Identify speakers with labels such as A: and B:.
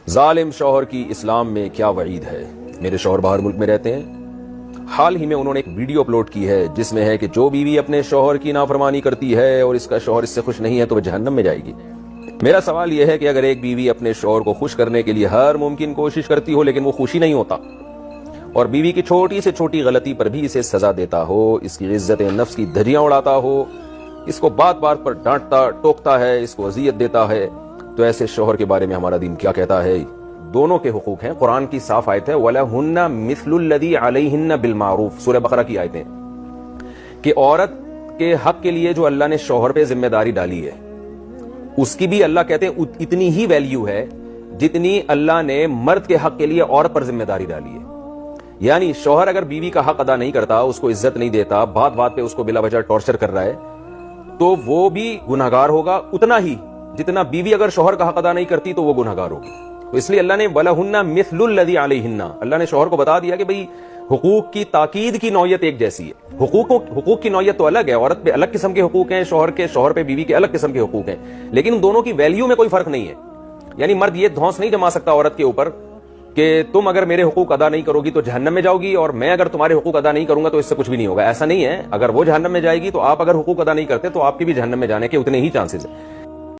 A: ظالم شوہر کی اسلام میں کیا وعید ہے؟ میرے شوہر باہر ملک میں رہتے ہیں. حال ہی میں انہوں نے ایک ویڈیو اپلوڈ کی ہے جس میں ہے کہ جو بیوی اپنے شوہر کی نافرمانی کرتی ہے اور اس کا شوہر اس سے خوش نہیں ہے تو وہ جہنم میں جائے گی. میرا سوال یہ ہے کہ اگر ایک بیوی اپنے شوہر کو خوش کرنے کے لیے ہر ممکن کوشش کرتی ہو لیکن وہ خوشی نہیں ہوتا اور بیوی کی چھوٹی سے چھوٹی غلطی پر بھی اسے سزا دیتا ہو، اس کی عزت نفس کی دھجیاں اڑاتا ہو، اس کو بات بات پر ڈانٹتا ٹوکتا ہے، اس کو اذیت دیتا ہے، تو ایسے شوہر کے بارے میں ہمارا دین کیا کہتا ہے؟ دونوں کے حقوق ہیں. قرآن کی صاف آیت ہے وَلَهُنَّ مِثْلُ الَّذِي عَلَيْهِنَّ بِالْمَعْرُوفِ، سورہ بقرہ کی آیتیں کہ عورت کے حق کے لیے جو اللہ نے شوہر پہ ذمہ داری ڈالی ہے اس کی بھی اللہ کہتے ہیں اتنی ہی ویلیو ہے جتنی اللہ نے مرد کے حق کے لیے عورت پر ذمہ داری ڈالی ہے. یعنی شوہر اگر بیوی کا حق ادا نہیں کرتا، اس کو عزت نہیں دیتا، بات بات پہ اس کو بلا وجہ ٹارچر کر رہا ہے، تو وہ بھی گنہگار ہوگا اتنا ہی جتنا بیوی اگر شوہر کا حق ادا نہیں کرتی تو وہ گنہگار ہوگی. تو اس لیے اللہ نے وَلَهُنَّ مِثْلُ الَّذِي عَلَيْهِنَّ، اللہ نے شوہر کو بتا دیا کہ بھئی حقوق کی تاکید کی نوعیت ایک جیسی ہے. حقوق کی نوعیت تو الگ ہے، عورت پہ الگ قسم کے حقوق ہیں، شوہر پہ بیوی کے الگ قسم کے حقوق ہیں، لیکن ان دونوں کی ویلیو میں کوئی فرق نہیں ہے. یعنی مرد یہ دھونس نہیں جما سکتا عورت کے اوپر کہ تم اگر میرے حقوق ادا نہیں کرو گی تو جہنم میں جاؤ گی اور میں اگر تمہارے حقوق ادا نہیں کروں گا تو اس سے کچھ بھی نہیں ہوگا. ایسا نہیں ہے. اگر وہ جہنم میں جائے گی تو آپ اگر حقوق ادا نہیں کرتے تو آپ کے بھی جہنم میں جانے کے اتنے ہی چانسز ہیں.